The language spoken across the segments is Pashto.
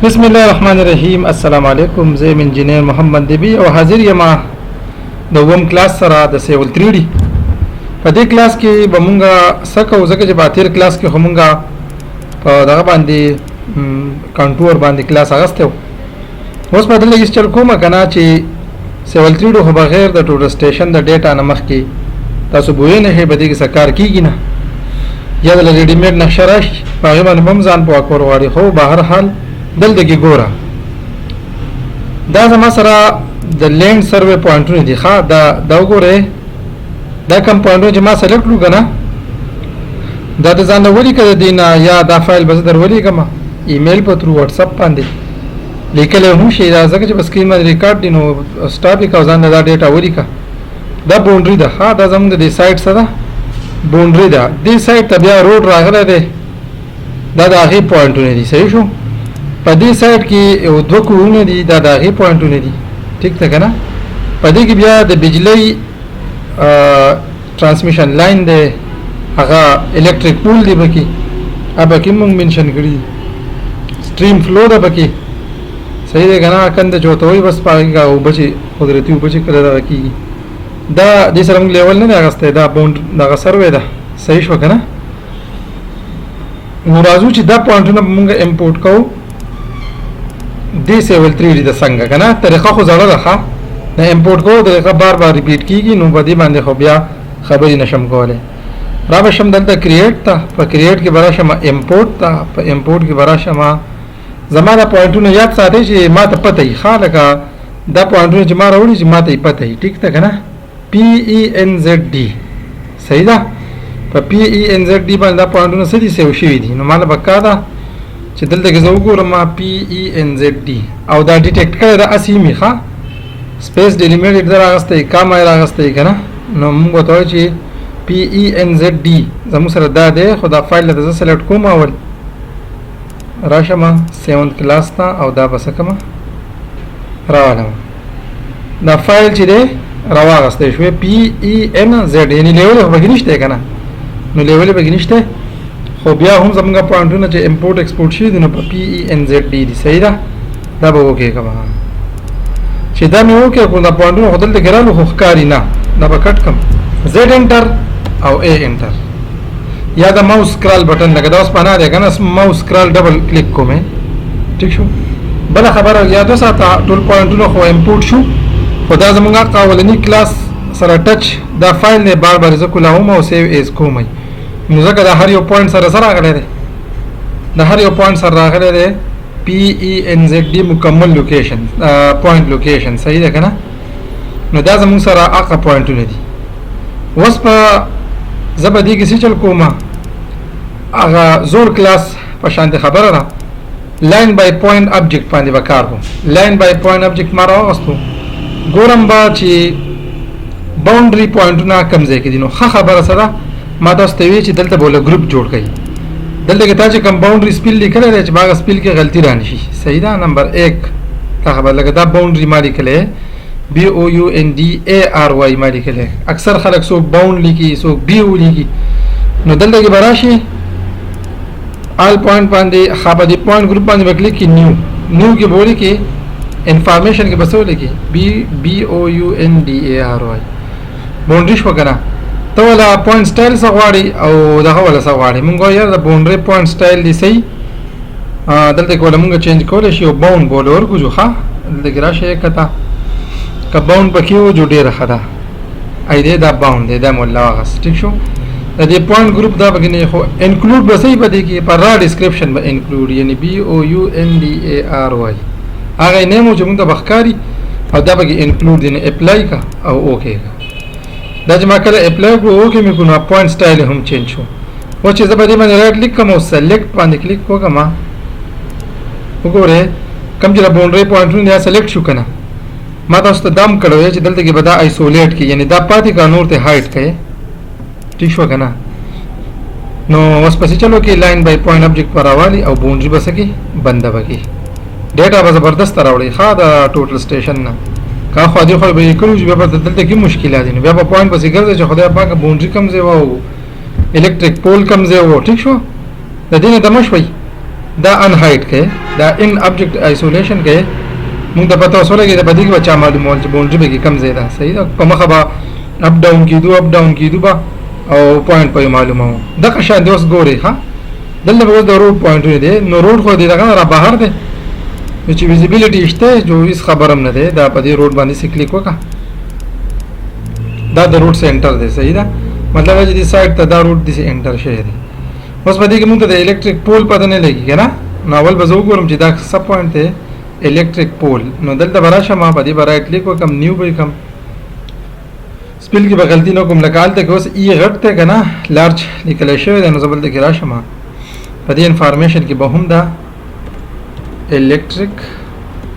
बिस्मिल्लाहिर्रहमानिर्रहीम अस्सलाम वालेकुम। ज़ेम इंजीनियर मोहम्मद नबी और हाजिर यमा दोम क्लास सरा द सेवल 3D په دې क्लास کې به مونږه سکو ځکه چې باتیر क्लास کې همونګه په دغه باندې کنټرول باندې क्लास اغسته اوس په دې کې چل کومه کنه چې سیول 3D خو بغیر د ټوټل سټیشن د ډیټا نه مخکې تاسو بوې نه هي به دې کې سکار کیږي نه یا د ریډی میډ نقشه راشي هغه باندې هم ځان په کور واړي خو بهر حال دلته کې ګوره دا زما سره د لینډ سروې پوینټونه دي ښا دا وګوره دا کوم پوینټونه چې ما سلیکټ کړو کنه دا د ځان وړي کړه دینا یا دا فایل به در وړي کما ایمیل په تر واتس اپ باندې لیکل هم شي دا ځکه چې بس کې ما ریکارډ دي نو سټاپ کا ځان دا ډیټا وړي کا دا باونډري ده ها دا زموږ د سایت سره باونډري ده دې سایت ته بیا روډ راغله ده دا د هغه پوینټونه دي صحیح شو په دې سایت کې یو دوه کورونه دي دا د هغه پوینټونه دي ٹھیک ده کنه په دې کې بیا د بجلی ट्रांसमिशन लाइन दे هغه इलेक्ट्रिक پول دی بکی اب کی مونږ منشن کړی سټریم فلو ده بکی صحیح ده کنه کنده جوته وي بس پاګه او بچي قدرتي بچي کړه دا کی دا د سرنګ لیول نه راغسته دا باوند دا سروې ده صحیح شو کنه نو راځو چې دا پوینټونه مونږ امپورټ کوو د سیول 3D د څنګه کنه طریقه خو زړه راخه دا امپورټ کوو دا بار بار ریپیټ کیږي نو باندې باندې خو بیا خبرې نشم کوله را به شم دلته کریټ ته په کریټ کې برا شم امپورټ ته په امپورټ کې برا شم زماره پوینټونه یاد ساتي چې ما ته پته ای خالقه دا پوینټونه چې ما راوړي چې ما ته پته ای ټیک ته کنه PENZD صحیح ده په PENZD باندې دا پوینټونه سړي سیو شوی دي نو مال بکا دا چې دلته کې زه وګورم PENZD او دا ډیټیکټ کړی دا اسیمی ښا سپیس ډیلیمیټ در راغسته کام راغسته کنه نو موږ ته چې PENZD زموږ سره دا ده خو دا فایل ته سلیکټ کوم اول راشم 7th کلاس ته او دا بس کما راوالم دا فایل چې ده راوغسته شوی PENZ یعنی لیول بګنيشته کنه نو لیول بګنيشته خو بیا هم زموږ پوینټونه چې امپورټ ایکسپورټ شي نو په PENZD دي صحیح ده دا به وکي کما چې دا مې وکړ کوم دا پوینټونه خدل ته ګرانو خو ښکاری نه دا به کټ کم زد انټر او ا انټر یا دا ماوس سکرال بٹن لګا دا اوس پانا دی کنه ماوس سکرال ډبل کلیک کومه ٹھیک شو بل خبره یاد وساته ټول پوینټونه خو امپورټ شو خدا زمونږه قاولنی کلاس سره ټچ دا فایل نه بار بار ز کولاوم او سیو ایز کومه نو ځکه دا هر یو پوینټ سره راغلی دی دا هر یو پوینټ سره راغلی دی PENZD مکمل لوکیشن پوینټ لوکیشن صحیح ده کنه نو دا زموږ سره اقا پوینټونه دي اوس په زبدي کې چل کومه هغه زور کلاس په شان دي خبره را لاین بای پوینټ ابجیکټ باندې وکړ کوم لاین بای پوینټ ابجیکټ ما راوستو ګورم با چې باونډري پوینټونه کم ځای کې دي نو خبره سره ما تاسو ته وی چې دلته بوله ګروپ جوړ کړئ دلته کې تاسو کوم باونډري سپیل لیکل دی چې باغ سپیل کې غلطی رانی شي صحیح ده نمبر 1 تا خبر لګا دا باونډري مالي کله BOUNDARY مالي کله اکثر خلک سو باوند لیکي سو BO لیکي نو دلته کې براشي آل پوینټ باندې خابه دی پوینټ ګروپ باندې وکړي کې نیو کې بولی کې انفارمیشن کې بسو لیکي BOUNDARY باونډري شو کنه ته ولا پوینټ سټایل سغواړي او دغه ولا سغواړي مونږ یې د باونډري پوینټ سټایل دی صحیح دلته کوله مونږ چینج کولای شي او باوند بولور کو جو ښه دلته کې راشه کته ک باوند پکې و جو ډیره خدا ایدې دا باوند دی دا مولا غس ٹھیک شو د دې پوینټ ګروپ دا بګنی خو انکلود به صحیح پدې کې پر را ډسکرپشن به انکلود یعنی BOUNDARY هغه نمو چې مونږ د بخکاری او دا به انکلود دی اپلای کا او اوکے دا چې ما کله اپلای کړو اوکې مې کو نو پوینټ سټایل هم چینج شو او چې زه به دې باندې رائټ کلیک کوم او سلیکټ باندې کلیک کوم وګوره کوم چې باونډري پوینټونه یا سلیکټ شو کنه ما تاسو ته دم کړو چې دلته کې به دا آیسولیټ کی یعنی دا پاتې کا نور ته هایټ کړي ٹھیک شو کنه نو اوس پسې چلو کې لاین بای پوینټ ابجیکټ پر راوالي او باونډري بس کې بنده وکي ډیټا به زبردست راوړي ښا دا ټوټل سټیشن نه کا خو دې خو به کړو چې به دلته کې مشکلات دي بیا په پوینټ پسې ګرځي چې خدای پاک باونډري کم ځای وو الیکټریک پول کم ځای وو ٹھیک شو د دې نه دمه شوي دا ان هایټ کې دا ان ابجیکټ آیسولیشن کې موږ ته پته وسوله کې د بدی کې بچا معلومول چې باونډري به کم زیاده صحیح ده په مخه به اپ ډاون کیدو با او پوینټ په معلومه دا که شان دوس ګوري ها دلته به د روډ پوینټ دی نو روډ خو دی دا را بهر دی چې ویزیبিলিټی شته جو هیڅ خبرم نه ده دا په دې روډ باندې سی کلیک وکړه دا د روډ سنټر دی صحیح ده مطلب چې دې سایت ته دا روډ دې انټر شوی دی اوس په دې کې موږ ته د الیکټریک پول پته نه لګي کنه نو اول به زه وګورم چې دا سب پوینټ دی الیکټریک پول نو دلته براشه ما په دې برای کلیک وکم نیو به کم سپیل کې به غلطي نه کوم لکه حالت کې اوس ای غټ ته کنه لارج لیکل شوی دی نو زبل ته کې راشه ما په دې انفارمیشن کې به هم دا الیکټریک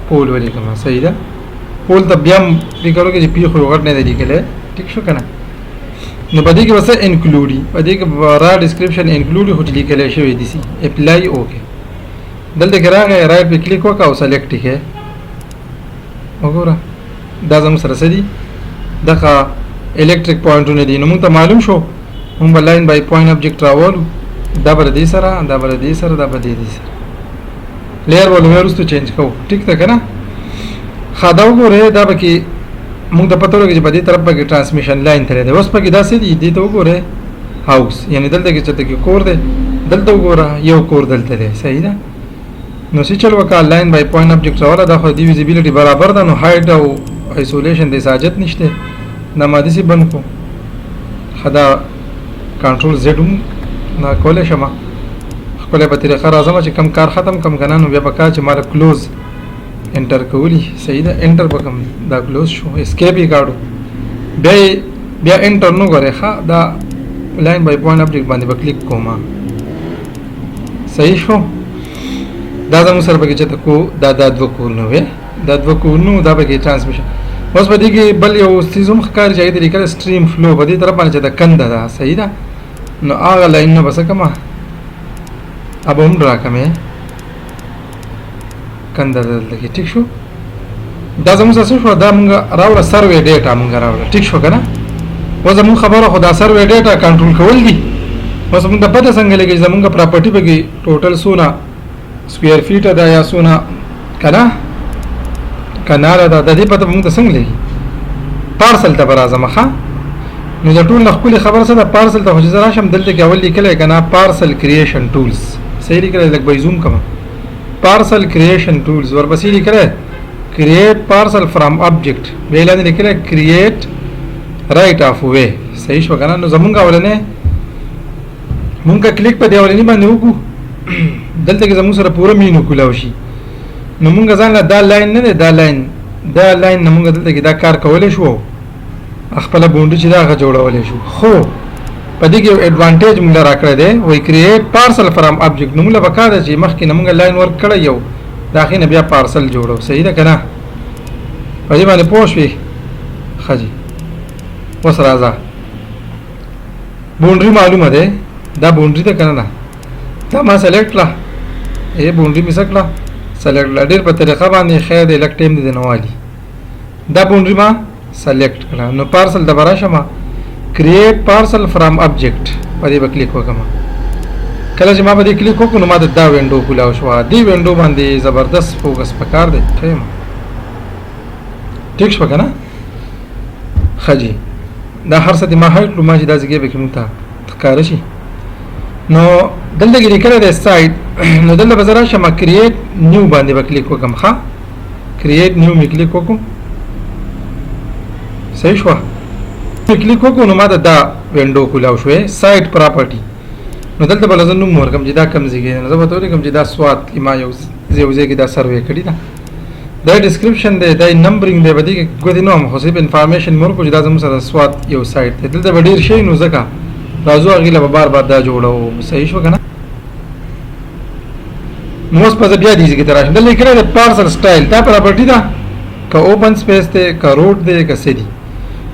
پول ولیکم صحیح ده پول ته بیا لیکلو کې چې پی خو غټ نه دی لیکل ٹھیک شو کنه نو پدې کې وسه انکلوډي پدې کې را ډسکرپشن انکلوډي هو لیکل شوی دی سي اپلای اوکے دلته کې راغی رائټ په کلیک وکاو سلیکټ کې وګوره دا زموږ سره سدي دغه الیکټریک پوینټونه دي نو موږ ته معلوم شو موږ لاین بای پوینټ ابجیکټ راوړو دا بر دې سره دا بر دې سره دا بر دې سره لیر ولورستو چینج کوو ټیک ده کنه خدا وګوره دا به کې موږ د پته لګی چې په دې طرف کې ترانسمیشن لاین تر دی اوس په کې دا سې دي ته وګوره هاوس یعنی دلته کې چې ته کې کور دی دلته وګوره یو کور دلته دی صحیح ده نو چې چل وکړه لاین بای پوینټ ابجیکټ راوړه دا خو دی ویزیبিলিټی برابر ده نو هایټ او آیسولیشن د ساجت نشته دا ماده سي بند کو خدا کنټرول زد نه کوله شمه خپل په طریقه راځم چې کم کار ختم کم کنه نو بیا پکا چې مال کلوز انټر کولی صحیح ده انټر وکم دا کلوز شو اسکیپ یې کاړو بیا انټر نو غره ښا دا لاین بای پوینټ اپډیټ باندې کلیک کوم صحیح شو دا زموږ سره پکې چې کو دا دوه کورونه وې دا دوه کورونه دا پکې ترانسمیشن اوس په دې کې بل یو سیزم ښکار ځای دی لیکل سټریم فلو په دې طرف باندې چې دا کنده ده صحیح ده نو هغه لاین نو بس کما اب هم راکمه کنده دلته کې ټیک شو دا زموږ څه شو دا موږ راوړه سروې ډیټا موږ راوړه ټیک شو کنه و زموږ خبره خو دا سروې ډیټا کنټرول کول دي اوس موږ د پته څنګه لګي زموږ پراپرټي بګي ټوټل سونا سکوير فیټ دا یا سونا کنه کناره دا د دې پته موږ څنګه لګي پارسل ته برازه مخه نو د ټول خپل خبره سره پارسل ته حجره راشم دلته کې اول لیکل کنه پارسل کریشن ټولز صحیح لیکل لکه به زوم کما پارسل کریشن ټولز ورپسې لیکل کریټ پارسل فرام ابجیکټ ویل نه لیکل کریټ رائټ اف وے صحیح شو کنه نو زمونږ اولنه مونږه کلیک په دی اولنی باندې وکړو دلته کې زموږ سره پوره مینو کولاو شي نو مونږ ځان له دا لاین نه دا لاین نه مونږ دلته کې دا کار کولای شو خپل بونډي چې دا جوړولای شو خو په دې کې یو اډوانټیج موږ راکړی دی وای کریټ پارسل فرام ابجیکټ نو موږ وکړه چې مخکې موږ لاین ورک کړی یو داخې نه بیا پارسل جوړو صحیح ده کنه په دې باندې پوه شوې خجی اوس راځه بونډري معلومه ده دا بونډري ده کنه دا ما سلیکټ کړه بونډري می سکړه سلیکټ لډر په طریقه باندې خیر د الک ټیم دي نوالي دا بونډري ما سلیکټ کړه نو پارسل د براشه ما کریټ پارسل فرام ابجیکټ په دې کلیک وکم کله چې ما په دې کلیک وکړم نو ما دا وینډو کولاو شو دی وینډو باندې زبردست فوکس پکار دی خیم ټیک شو کنه خجی دا هر څه د ما هایټ لومه چې دا ځګې به کوم ته ښکار شي نو دلته کې لیکل دی سایت نو دلته به زه راشم کریټ نیو باندې به کلیک وکم ښه کریټ نیو می کلیک وکم صحیح شو کلیک وکړو نو ما دا وینډو کولاو شوې سایت پراپرټي نو دلته بل زنه مورکم چې دا کم ځای نه زه به تورې کوم چې دا سوات ما یو ځای کې دا سروې کړی دا دا ډسکرپشن دی دا نمبرینګ دی بده کې ګوډی نو هم خو انفارمیشن مور کو چې دا زموږ سره سوات یو سایت دی دلته ډیر شي نو ځکه راځو هغه به بار دا جوړو صحیح شو کنه نو اوس په بیا دې کې تراشم دلته کې دا پارسل سټایل دا پراپرټي دا که اوپن سپیس دی که روډ دی که سدي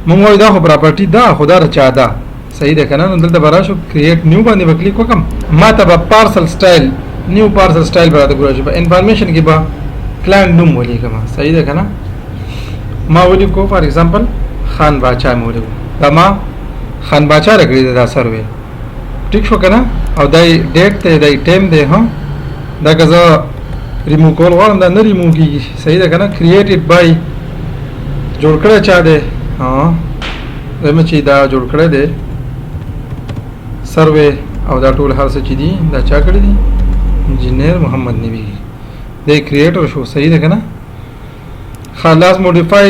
مونږ وای دا خو پراپرټي دا خدا رچا ده صحیح ده کنه نو دلته براشو کریټ نیو باندې کلیک وکم ما ته به پارسل سټایل نیو پارسل سټایل براته ګورځي په انفارمیشن کې به کلاینټ نوم ولیکم صحیح ده کنه ما ولیکو فار ایگزامپل خان باچا مې ولیکو دا ما خان باچا راکړی دا سروې ټیک شو کنه او دای ډیټ ته دای ټایم دی ها دا که زه ریموو کول غواړم دا نه ریموو کېږي صحیح ده که نه کریټډ بای جوړ کړی چا دی زما چې دا جوړ کړی دی سروې او دا ټول هر څه چې دي دا چا کړي دي انجینیر محمد نبی دی کریټر شو صحیح ده که نه خلاص موډیفای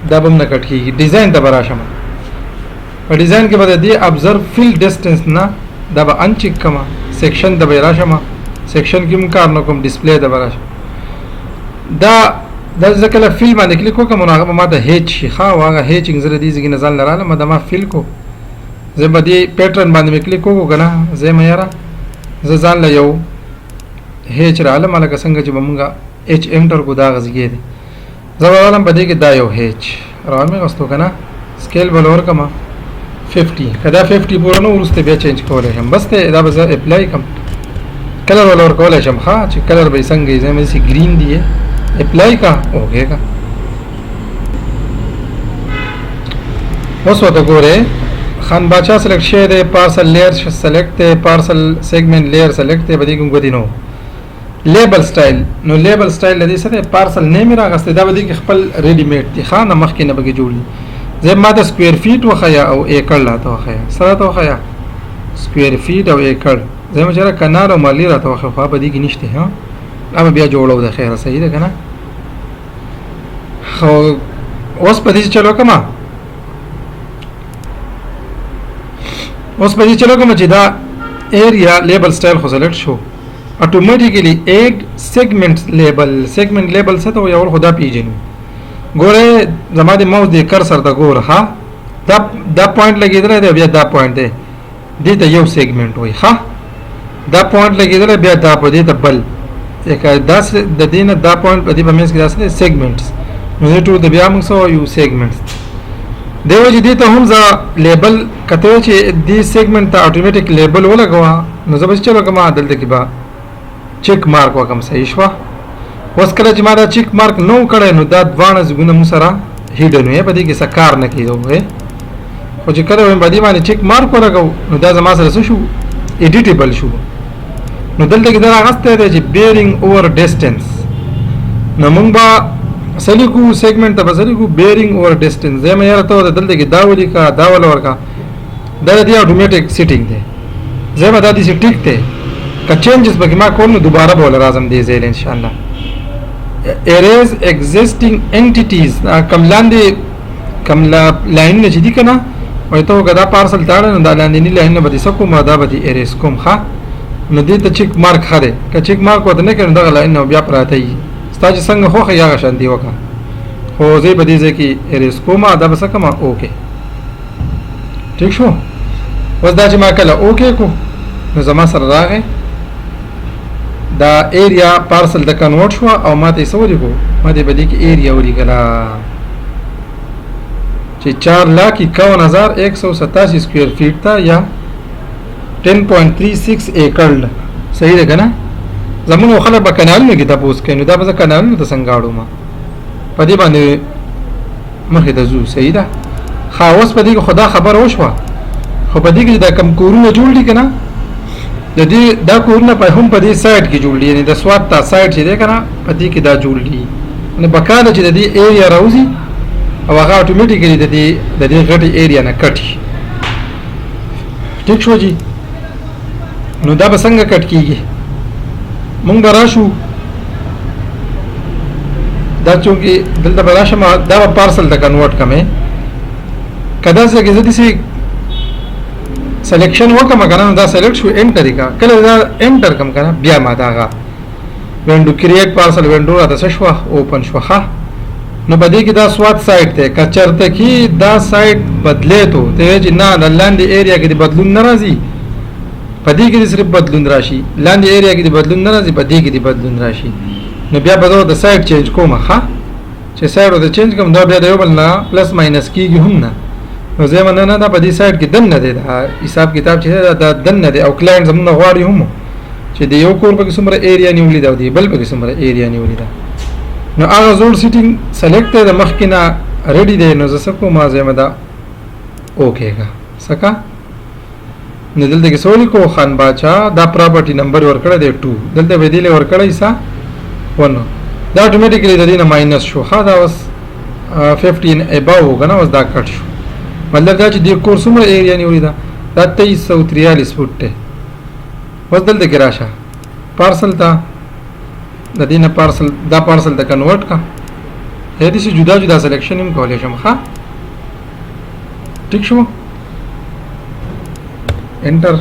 دا به هم نه کټ کېږي ډیزاین ته به راشم په ډیزاین کې به د دې ابزرو فیل ډسټنس نه دا به انچیک کړم سیکشن ته به یې راشم سیکشن کې هم کار نه کوم ډسپلی ته به راشم دا زه کله فیل باندې کلیک وکړم نو هغه به ما ته هیچ شي ښه او هغه هیچینګ زه د دې ځای کې نه ځان نه رالم دا ما فیل کو زه به دې پیټرن باندې مې کلیک وکړو که نه زه یم یاره زه ځان له یو هیچ رالم هلکه څنګه چې به مونږ ایچ انټر کو دا هغه ځای دی زه به رالم په دې کې دا یو هیچ را مې غوستو که نه سکیل به له ورکړم 50 که دا 50 پوره نه وروسته بیا چینج کولی شم بس دی دا به زه اپلای کړم کلر به له ورکولی شم ښه چې کلر به یې څنګه یې زه مې داسې ګرین دی اپلای کا اوکې کا اوس ورته ګورې خان باچا سلیکټ شوی دی پارسل لیر سلیکټ دی پارسل سیګمنټ لیر سلیکټ دی په دې کې ګوتې نو لیبل سټایل نو لیبل سټایل د دې څه دی پارسل نیم یې راغستی دا به دې کې خپل ریډي میډ دی ښه نه مخکې نه پکې جوړ دي زه ما ته سکویر فیټ وښیه او ایکړ راته وښیه څه راته وښیه سکویر فیټ او ایکړ زه یم چېرې کنار او مالي راته وښیه خو په دې کې نشته ها دا به بیا جوړو د خیره صحیح ده که نه خو اوس په دې چلو کومه اوس په دې چلو کومه چې دا ایریا لیبل سټایل خو سلیکټ شو اتوماتیکلی ایډ سیګمنټ لیبل څه ته وایي اول خو دا پیژنو ګوره زما د ماوس د کرسر ته ګوره ها دا پوینټ لګېدلی دی بیا دا پوینټ دی دې ته یو سیګمنټ وایي ښه دا پوینټ لګېدلی بیا دا په دې ته بل داسې د دې نه دا پوینټ په دې په منځ کې داسې دی سیګمنټس نو دې ټول د بیا موږ څه وایو سیګمنټس دی وجې دې ته هم زه لیبل کته وایي چې دې سیګمنټ ته اټومیټیک لیبل ولګوه نو زه به چې چلو کومه دلته کې به چیک مارک وکړم صحیح شوه اوس کله چې ما دا چیک مارک نه و کړی نو دا دواړه ځایونه مو سره هیډن وي په دې کې څه کار نه کېدو خو چې کله وایم په دې باندې چیک مارک ولګوو نو دا زما سره څه شو ایډیټیبل شو نو دلته کې دا راغستی دی چې بیرینګ اوور ډسټنس نو موږ به څه لیکو سیګمنټ ته به څه لیکو بیرینګ اوور ډسټنس زه یم یاره ته دلته کې دا ولیکه دا ول ورکړه دا د دې اټومیټیک سیټینګ دی زه به دا داسې ټیک دی که چینجز پکې ما کوم نو دوباره به ول راځم دې ځای انشاءالله erase existing entities کم لاندې کم لاینونه چې دي که نه وایي ته که دا پارسل تاړه نو دا لاندېني لاینونه به دې څه کوم دا به دې ایریز کوم ښه نو دې ته چیک مارک ښه دی که چیک مارک ورته نه کړې نو دغه لاینونه بیا پراته وي ستا چې څنګه خوښه یې هغه شانتي وکړه خو زه یې په دې ځای کې ایریز کوم دا به څه کوم اوکې ټیک شو اوس دا چې ما کله اوکې کو نو زما سره راغی دا ایریا پارسل د کنورټ شو او ما ته یې څه ولیکو ما ته یې په دې کې ایریا ولیکله چې 4,51,187 سکویر فیټ ته یا 10.36 ایکړ صحیح ده که نه زمونږ خلک به کنالونو کې تپوس کوي نو دا به زه کنالونو ته څنګه اړو ما په دې باندې مخې ته ځو صحیح ده ښه اوس په دې کې خو دا خبره وشوه خو په دې کې دا کم کورونه جوړ دي که نه د دې دا کورونه په هم په دې سایډ کې جوړ دي یعنې د سوات تا سایډ چې دی که نه په دې کې دا جوړ دي نو پکار ده چې د دې ایریا راوځي او هغه اټومیټیکلی د دې غټې ایریا نه کټ شي ټیک شو جي نو دا به څنګه کټ کېږي مونږ به راشو دا چونکې دلته به راشم دا به پارسل ته کنورټ کمې که داسې کې زه داسې سلیکشن وکړم که نه نو دا سلیکټ شو انټر یې کړه کله دا انټر کړم که نه بیا ما دا هغه وینډو کریټ پارسل وینډو راته څه شوه اوپن شوه ښه نو په دې کې دا سوات سایډ دی که چېرته کې دا سایډ بدلی تو ته وایي چې نه د لاندې ایریا کې د بدلون نه راځي په دې کې د صرف بدلون راشي لاندې ایریا کې د بدلون نه راځي په دې کې د بدلون راشي نو بیا به زه د سایډ چینج کوم ښه چې سایډ ورته چینج کوم دا بیا د یو بل نه پلس ماینس کېږي هم نه نو زه یم نه دا په دې سایډ کې دننه دی دا حساب کتاب چې دی دا دننه دی او کلاینټ زمونږ نه غواړي هم چې د یو کور پکې څومره ایریا نیولې ده او د بل پکې څومره ایریا نیولې ده نو هغه زوړ سیټینګ سلیکټ دی د مخکې نه ریډي دی نو زه څه کوم زه یم دا اوکې کا څه کا نو دلته کې سوال کو خان باچا دا پراپرټي نمبر ورکړه دی 2 دلته به دی له ورکړه ایسا ونه دا اتوماتیکلی د دې نه ماینس شو ها دا اوس 15 اباو کنه اوس دا کټ شو مطلب دا چې د کور څومره ایریا نیولې ده دا 2343 فوټ ته اوس دلته کې راشه پارسل ته د دې نه پارسل دا پارسل ته کنورټ کا هدي چې جدا جدا سلیکشن هم کولای شم ها ټیک شو انټر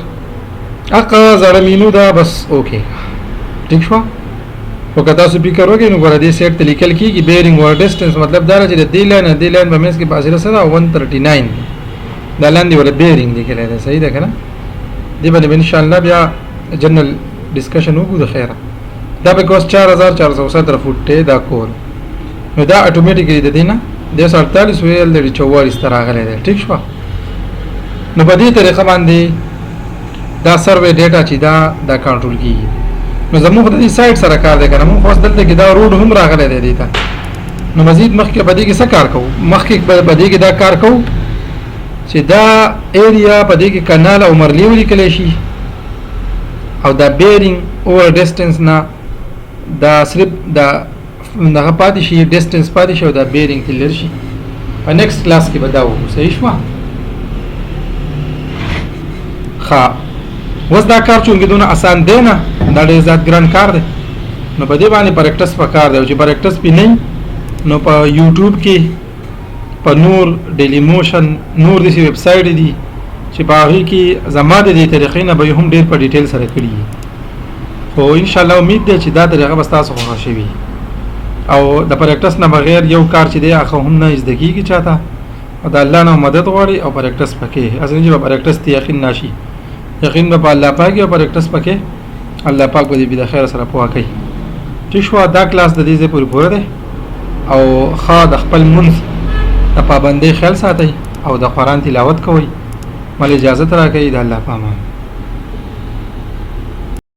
اقا زړمینو دا بس اوکے ټیک شو او کدا سپیکر وګینو ګور دې سیټ ته لیکل کیږي بیرینګ ور ډیسټنس مطلب دا چې د دې لاین په منځ کې فاصله سره 139 دا لاندې ور بیرینګ دی کله دا صحیح ده کنه دې باندې ان شاء الله بیا جنرال ډسکشن وکړو خیره دا به کوس 4417 فوټ ته دا کور نو دا اتوماتیکلی د دینه د 48 ویل د 44 تر راغلی دی ټیک شو نو په دې طریقه باندې دا سروې ډیټا چې دا کنټرول کیږي نو زموږ د دې سایت سره کار دی کنه موږ خاص دلته کې دا روډ هم راغلی دی دیتا نو مزید مخکې په دې کې څه کار کوو مخکې په دې کې دا کار کوو چې دا ایریا په دې کې کانال او مرلی ولیکل شي او دا بیرینګ اور ډیسټنس نه دا صرف دا دغه پاتې شي ډیسټنس پاتې شي او دا بیرینګ کلیر شي په نیکسټ کلاس کې به دا وګورو صحیح شو ښه اوس دا کار چونګې دونه آسان دی نه دا ډېر زیات ګران کار دی نو په دې باندې پریکټس پکار دی او چې پریکټس پې نه نو په یوټیوب کې په نور ډیلی موشن نور داسې ویب سایټ دي چې په هغې کې زما د دې طریقې نه به یې هم ډېر په ډیټیل سره کړي خو انشاءالله امید دی چې دا طریقه به ستاسو خوښه شوي او د پریکټس نه بغیر یو کار چې دی هغه هم نه زده کېږي چاته او د الله نه مدد غواړي او پریکټس پکې اصلي چې به پریکټس ته یقین نشي یقین به په الله پاک او پریکټس پکې الله پاک به دې د خیر سره پوهه کوي ټیک شو دا کلاس د دې ځای پورې پوره دی او ښه د خپل منځ د پابندۍ خیال ساتئ او د قرآن تلاوت کوئ مل اجازت راکوي د الله په امان